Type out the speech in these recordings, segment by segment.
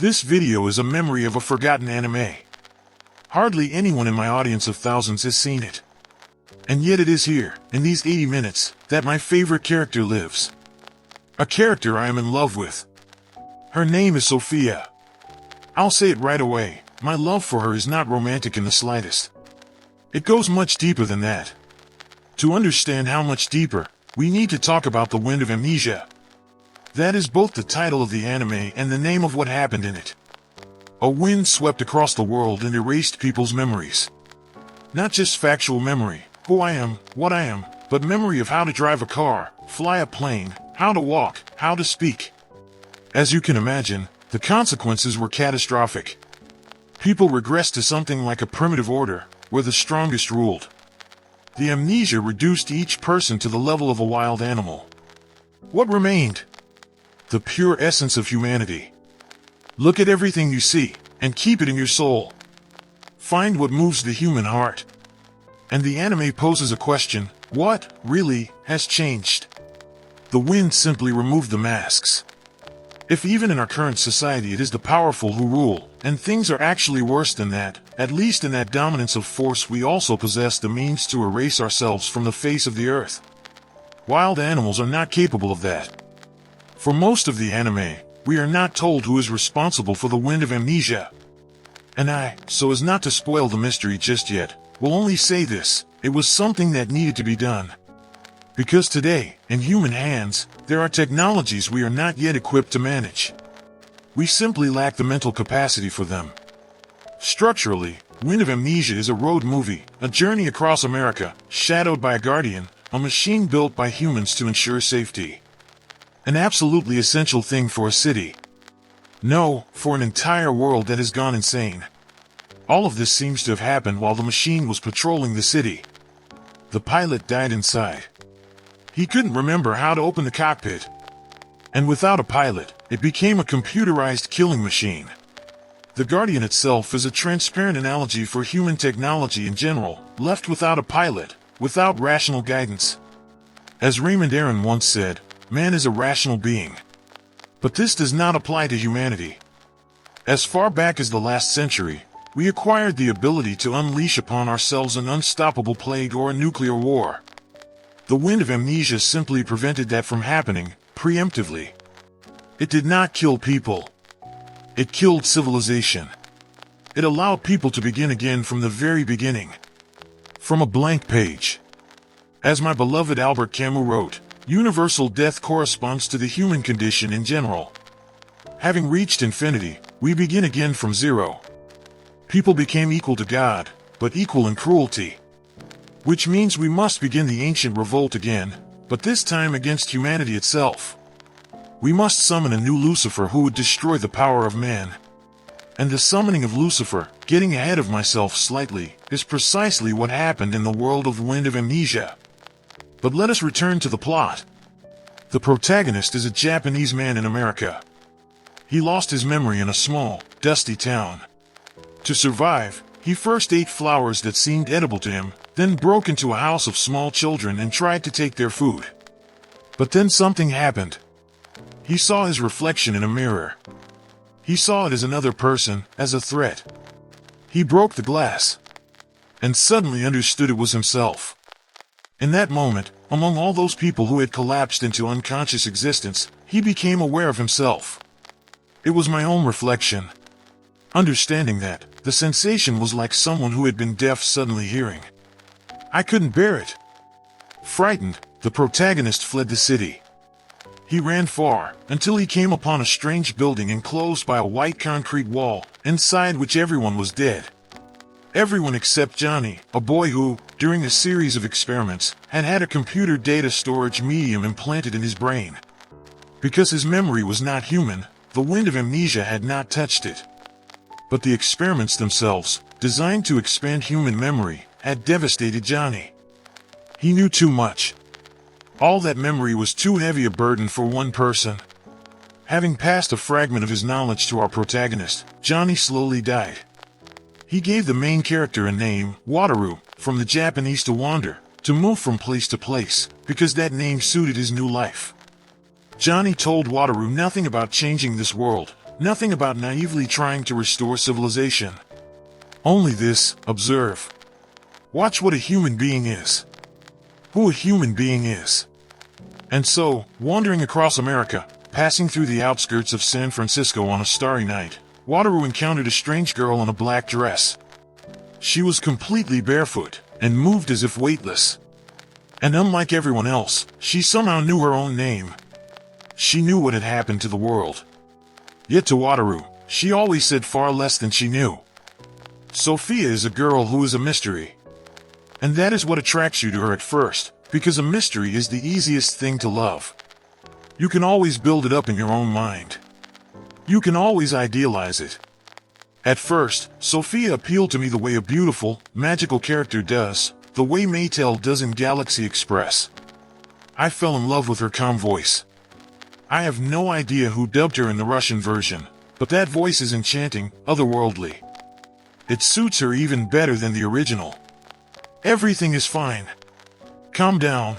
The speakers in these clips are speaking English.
This video is a memory of a forgotten anime. Hardly anyone in my audience of thousands has seen it. And yet it is here, in these 80 minutes, that my favorite character lives. A character I am in love with. Her name is Sofia. I'll say it right away, my love for her is not romantic in the slightest. It goes much deeper than that. To understand how much deeper, we need to talk about the Wind of Amnesia. That is both the title of the anime and the name of what happened in it. A wind swept across the world and erased people's memories. Not just factual memory, who I am, what I am, but memory of how to drive a car, fly a plane, how to walk, how to speak. As you can imagine, the consequences were catastrophic. People regressed to something like a primitive order, where the strongest ruled. The amnesia reduced each person to the level of a wild animal. What remained? The pure essence of humanity. Look at everything you see, and keep it in your soul. Find what moves the human heart. And the anime poses a question: what, really, has changed? The wind simply removed the masks. If even in our current society it is the powerful who rule, and things are actually worse than that, at least in that dominance of force we also possess the means to erase ourselves from the face of the earth. Wild animals are not capable of that. For most of the anime, we are not told who is responsible for the Wind of Amnesia. And I, so as not to spoil the mystery just yet, will only say this: it was something that needed to be done. Because today, in human hands, there are technologies we are not yet equipped to manage. We simply lack the mental capacity for them. Structurally, Wind of Amnesia is a road movie, a journey across America, shadowed by a guardian, a machine built by humans to ensure safety. An absolutely essential thing for a city. No, for an entire world that has gone insane. All of this seems to have happened while the machine was patrolling the city. The pilot died inside. He couldn't remember how to open the cockpit. And without a pilot, it became a computerized killing machine. The Guardian itself is a transparent analogy for human technology in general, left without a pilot, without rational guidance. As Raymond Aron once said, man is a rational being. But this does not apply to humanity. As far back as the last century, we acquired the ability to unleash upon ourselves an unstoppable plague or a nuclear war. The Wind of Amnesia simply prevented that from happening, preemptively. It did not kill people. It killed civilization. It allowed people to begin again from the very beginning. From a blank page. As my beloved Albert Camus wrote, universal death corresponds to the human condition in general. Having reached infinity, we begin again from zero. People became equal to God, but equal in cruelty. Which means we must begin the ancient revolt again, but this time against humanity itself. We must summon a new Lucifer who would destroy the power of man. And the summoning of Lucifer, getting ahead of myself slightly, is precisely what happened in the world of Wind of Amnesia. But let us return to the plot. The protagonist is a Japanese man in America. He lost his memory in a small, dusty town. To survive, he first ate flowers that seemed edible to him, then broke into a house of small children and tried to take their food. But then something happened. He saw his reflection in a mirror. He saw it as another person, as a threat. He broke the glass. And suddenly understood it was himself. In that moment, among all those people who had collapsed into unconscious existence, he became aware of himself. It was my own reflection. Understanding that, the sensation was like someone who had been deaf suddenly hearing. I couldn't bear it. Frightened, the protagonist fled the city. He ran far, until he came upon a strange building enclosed by a white concrete wall, inside which everyone was dead. Everyone except Johnny, a boy who, during a series of experiments, had had a computer data storage medium implanted in his brain. Because his memory was not human, the Wind of Amnesia had not touched it. But the experiments themselves, designed to expand human memory, had devastated Johnny. He knew too much. All that memory was too heavy a burden for one person. Having passed a fragment of his knowledge to our protagonist, Johnny slowly died. He gave the main character a name, Wataru, from the Japanese to wander, to move from place to place, because that name suited his new life. Johnny told Wataru nothing about changing this world, Nothing about naively trying to restore civilization. Only this: observe. Watch what a human being is. Who a human being is. And so, wandering across America, passing through the outskirts of San Francisco on a starry night, Wataru encountered a strange girl in a black dress. She was completely barefoot, and moved as if weightless. And unlike everyone else, she somehow knew her own name. She knew what had happened to the world. Yet to Wataru, she always said far less than she knew. Sofia is a girl who is a mystery. And that is what attracts you to her at first, because a mystery is the easiest thing to love. You can always build it up in your own mind. You can always idealize it. At first, Sofia appealed to me the way a beautiful, magical character does, the way Maytel does in Galaxy Express. I fell in love with her calm voice. I have no idea who dubbed her in the Russian version, but that voice is enchanting, otherworldly. It suits her even better than the original. Everything is fine. Calm down.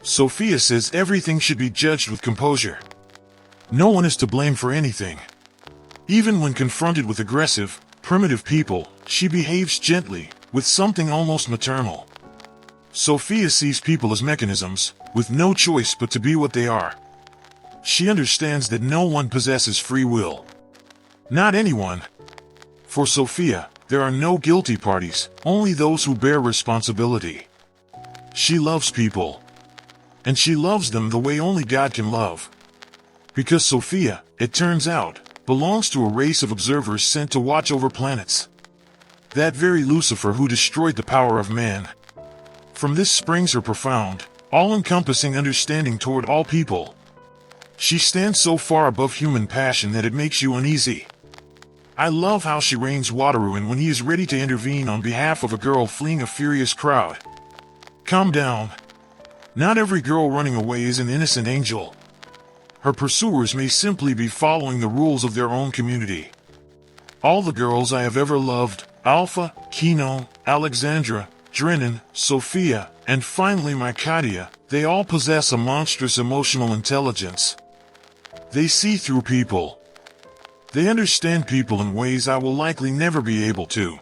Sofia says everything should be judged with composure. No one is to blame for anything. Even when confronted with aggressive, primitive people, she behaves gently, with something almost maternal. Sofia sees people as mechanisms, with no choice but to be what they are. She understands that no one possesses free will. Not anyone. For Sofia, there are no guilty parties, only those who bear responsibility. She loves people. And she loves them the way only God can love. Because Sofia, it turns out, belongs to a race of observers sent to watch over planets. That very Lucifer who destroyed the power of man. From this springs her profound, all-encompassing understanding toward all people. She stands so far above human passion that it makes you uneasy. I love how she reins Wataru in when he is ready to intervene on behalf of a girl fleeing a furious crowd. Calm down. Not every girl running away is an innocent angel. Her pursuers may simply be following the rules of their own community. All the girls I have ever loved, Alpha, Kino, Alexandra, Drennan, Sofia, and finally my Katia, they all possess a monstrous emotional intelligence. They see through people. They understand people in ways I will likely never be able to.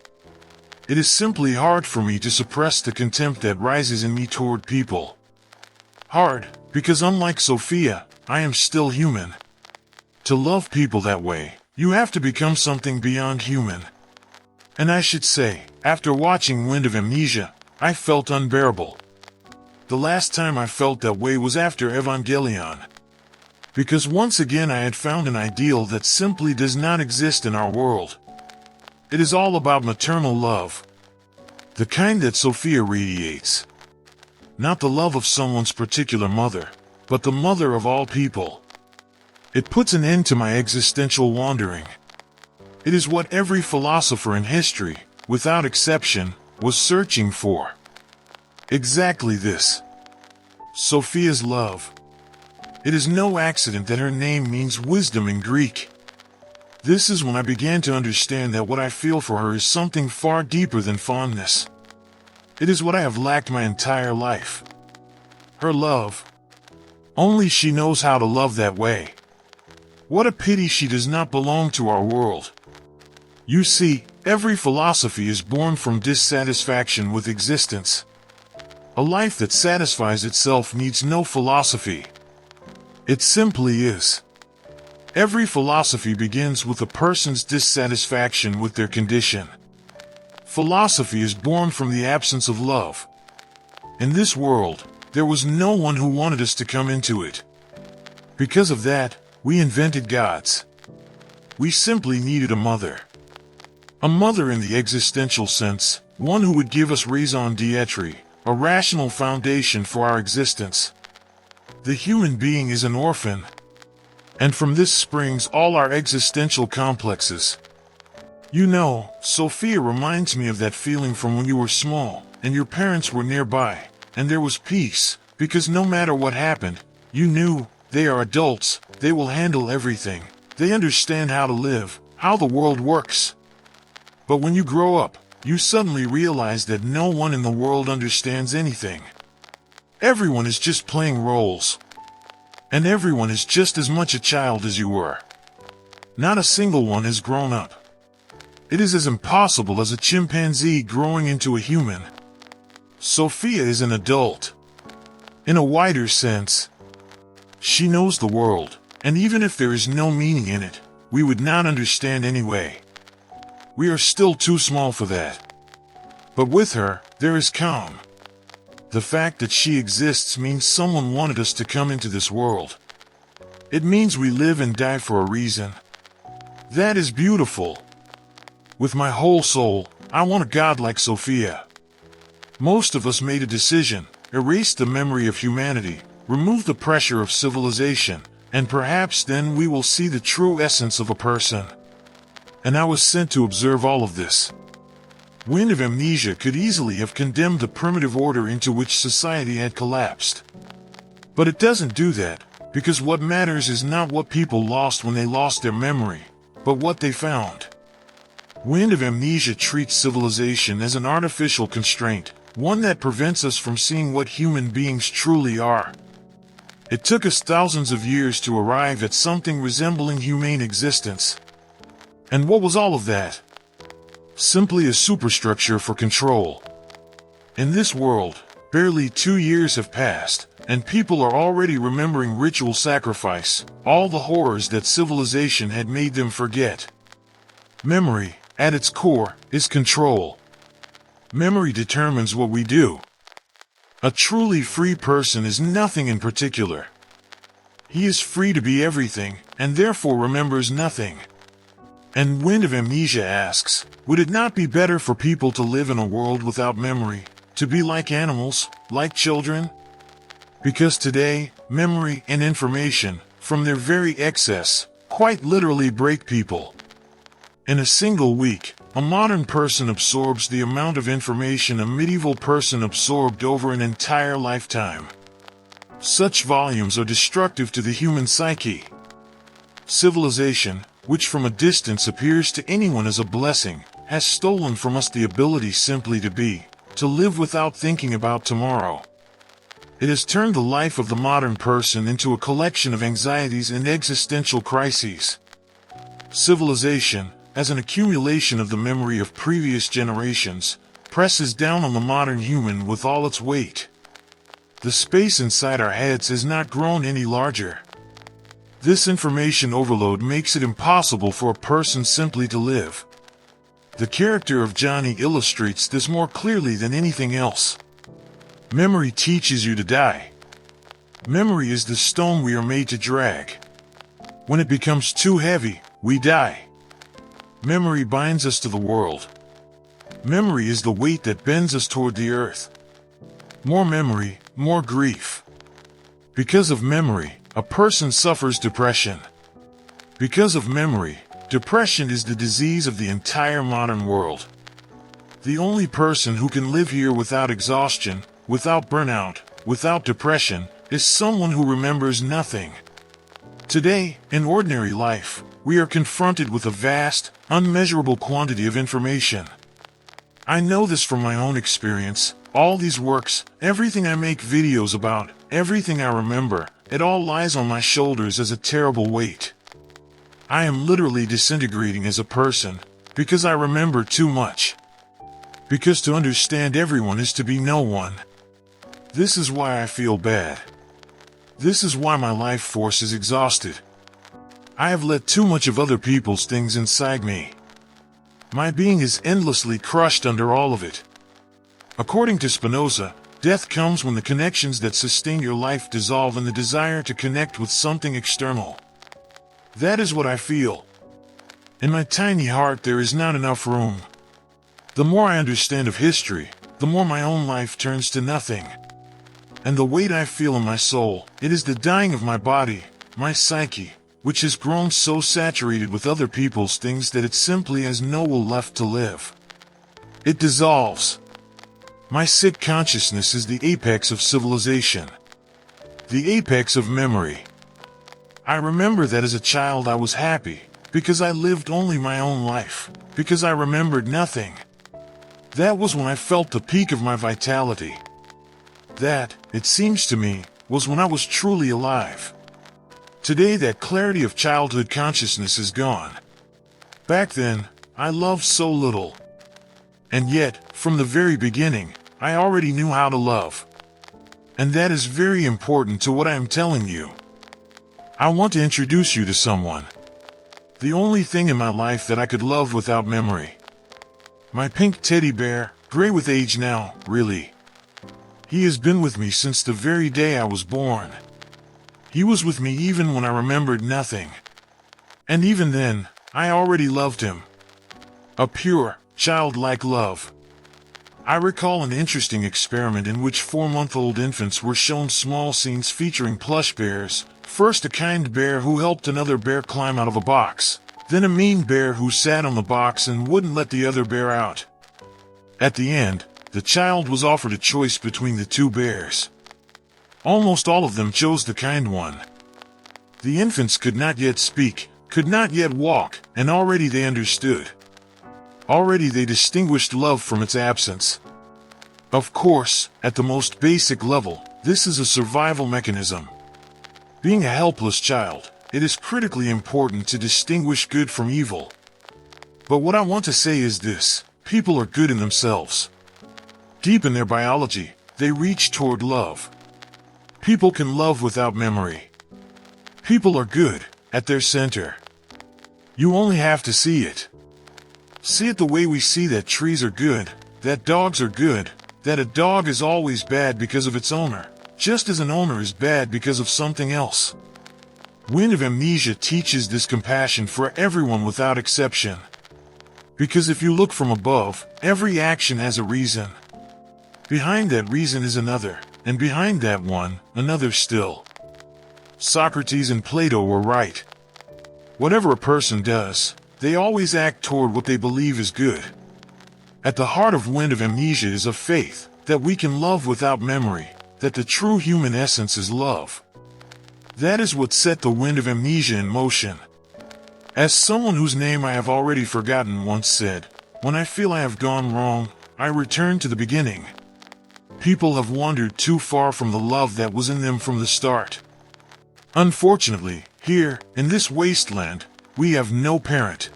It is simply hard for me to suppress the contempt that rises in me toward people. Hard, because unlike Sofia, I am still human. To love people that way, you have to become something beyond human. And I should say, after watching Wind of Amnesia, I felt unbearable. The last time I felt that way was after Evangelion. Because once again I had found an ideal that simply does not exist in our world. It is all about maternal love. The kind that Sofia radiates. Not the love of someone's particular mother, but the mother of all people. It puts an end to my existential wandering. It is what every philosopher in history, without exception, was searching for. Exactly this. Sofia's love. It is no accident that her name means wisdom in Greek. This is when I began to understand that what I feel for her is something far deeper than fondness. It is what I have lacked my entire life. Her love. Only she knows how to love that way. What a pity she does not belong to our world. You see, every philosophy is born from dissatisfaction with existence. A life that satisfies itself needs no philosophy. It simply is. Every philosophy begins with a person's dissatisfaction with their condition. Philosophy is born from the absence of love. In this world, there was no one who wanted us to come into it. Because of that, we invented gods. We simply needed a mother. A mother in the existential sense, one who would give us raison d'etre, a rational foundation for our existence. The human being is an orphan. And from this springs all our existential complexes. You know, Sofia reminds me of that feeling from when you were small, and your parents were nearby, and there was peace, because no matter what happened, you knew, they are adults, they will handle everything, they understand how to live, how the world works. But when you grow up, you suddenly realize that no one in the world understands anything. Everyone is just playing roles. And everyone is just as much a child as you were. Not a single one has grown up. It is as impossible as a chimpanzee growing into a human. Sofia is an adult. In a wider sense, she knows the world, and even if there is no meaning in it, we would not understand anyway. We are still too small for that. But with her, there is calm. The fact that she exists means someone wanted us to come into this world. It means we live and die for a reason. That is beautiful. With my whole soul, I want a god like Sofia. Most of us made a decision, erased the memory of humanity, removed the pressure of civilization, and perhaps then we will see the true essence of a person. And I was sent to observe all of this. Wind of Amnesia could easily have condemned the primitive order into which society had collapsed. But it doesn't do that, because what matters is not what people lost when they lost their memory, but what they found. Wind of Amnesia treats civilization as an artificial constraint, one that prevents us from seeing what human beings truly are. It took us thousands of years to arrive at something resembling humane existence. And what was all of that? Simply a superstructure for control. In this world, barely 2 years have passed, and people are already remembering ritual sacrifice, all the horrors that civilization had made them forget. Memory, at its core, is control. Memory determines what we do. A truly free person is nothing in particular. He is free to be everything, and therefore remembers nothing. And Wind of Amnesia asks, would it not be better for people to live in a world without memory, to be like animals, like children? Because today, memory and information, from their very excess, quite literally break people. In a single week, a modern person absorbs the amount of information a medieval person absorbed over an entire lifetime. Such volumes are destructive to the human psyche. Civilization, which from a distance appears to anyone as a blessing, has stolen from us the ability simply to be, to live without thinking about tomorrow. It has turned the life of the modern person into a collection of anxieties and existential crises. Civilization, as an accumulation of the memory of previous generations, presses down on the modern human with all its weight. The space inside our heads has not grown any larger. This information overload makes it impossible for a person simply to live. The character of Johnny illustrates this more clearly than anything else. Memory teaches you to die. Memory is the stone we are made to drag. When it becomes too heavy, we die. Memory binds us to the world. Memory is the weight that bends us toward the earth. More memory, more grief. Because of memory, a person suffers depression. Because of memory, depression is the disease of the entire modern world. The only person who can live here without exhaustion, without burnout, without depression, is someone who remembers nothing. Today, in ordinary life, we are confronted with a vast, unmeasurable quantity of information. I know this from my own experience. All these works, everything I make videos about, everything I remember, it all lies on my shoulders as a terrible weight. I am literally disintegrating as a person, because I remember too much. Because to understand everyone is to be no one. This is why I feel bad. This is why my life force is exhausted. I have let too much of other people's things inside me. My being is endlessly crushed under all of it. According to Spinoza, death comes when the connections that sustain your life dissolve in the desire to connect with something external. That is what I feel. In my tiny heart there is not enough room. The more I understand of history, the more my own life turns to nothing. And the weight I feel in my soul, it is the dying of my body, my psyche, which has grown so saturated with other people's things that it simply has no will left to live. It dissolves. My sick consciousness is the apex of civilization. The apex of memory. I remember that as a child I was happy, because I lived only my own life, because I remembered nothing. That was when I felt the peak of my vitality. That, it seems to me, was when I was truly alive. Today that clarity of childhood consciousness is gone. Back then, I loved so little. And yet, from the very beginning, I already knew how to love. And that is very important to what I am telling you. I want to introduce you to someone. The only thing in my life that I could love without memory. My pink teddy bear, gray with age now, really. He has been with me since the very day I was born. He was with me even when I remembered nothing. And even then, I already loved him. A pure, childlike love. I recall an interesting experiment in which 4-month-old infants were shown small scenes featuring plush bears. First a kind bear who helped another bear climb out of a box. Then a mean bear who sat on the box and wouldn't let the other bear out. At the end, the child was offered a choice between the two bears. Almost all of them chose the kind one. The infants could not yet speak, could not yet walk, and already they understood. Already they distinguished love from its absence. Of course, at the most basic level, this is a survival mechanism. Being a helpless child, it is critically important to distinguish good from evil. But what I want to say is this: people are good in themselves. Deep in their biology, they reach toward love. People can love without memory. People are good, at their center. You only have to see it. See it the way we see that trees are good, that dogs are good, that a dog is always bad because of its owner, just as an owner is bad because of something else. Wind of Amnesia teaches this compassion for everyone without exception. Because if you look from above, every action has a reason. Behind that reason is another, and behind that one, another still. Socrates and Plato were right. Whatever a person does, they always act toward what they believe is good. At the heart of Wind of Amnesia is a faith that we can love without memory, that the true human essence is love. That is what set the Wind of Amnesia in motion. As someone whose name I have already forgotten once said, when I feel I have gone wrong, I return to the beginning. People have wandered too far from the love that was in them from the start. Unfortunately, here, in this wasteland, we have no parent.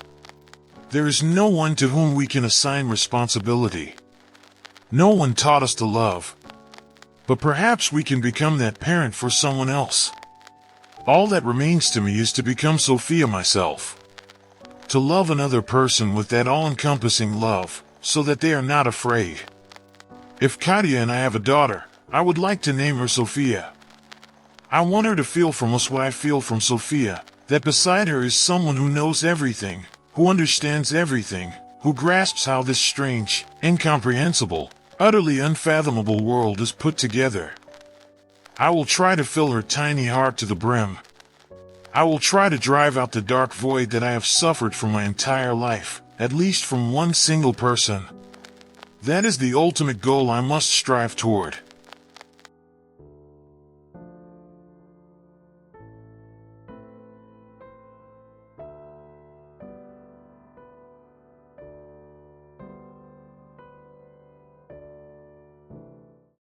There is no one to whom we can assign responsibility. No one taught us to love. But perhaps we can become that parent for someone else. All that remains to me is to become Sofia myself. To love another person with that all-encompassing love, so that they are not afraid. If Katia and I have a daughter, I would like to name her Sofia. I want her to feel from us what I feel from Sofia, that beside her is someone who knows everything, who understands everything, who grasps how this strange, incomprehensible, utterly unfathomable world is put together. I will try to fill her tiny heart to the brim. I will try to drive out the dark void that I have suffered for my entire life, at least from one single person. That is the ultimate goal I must strive toward.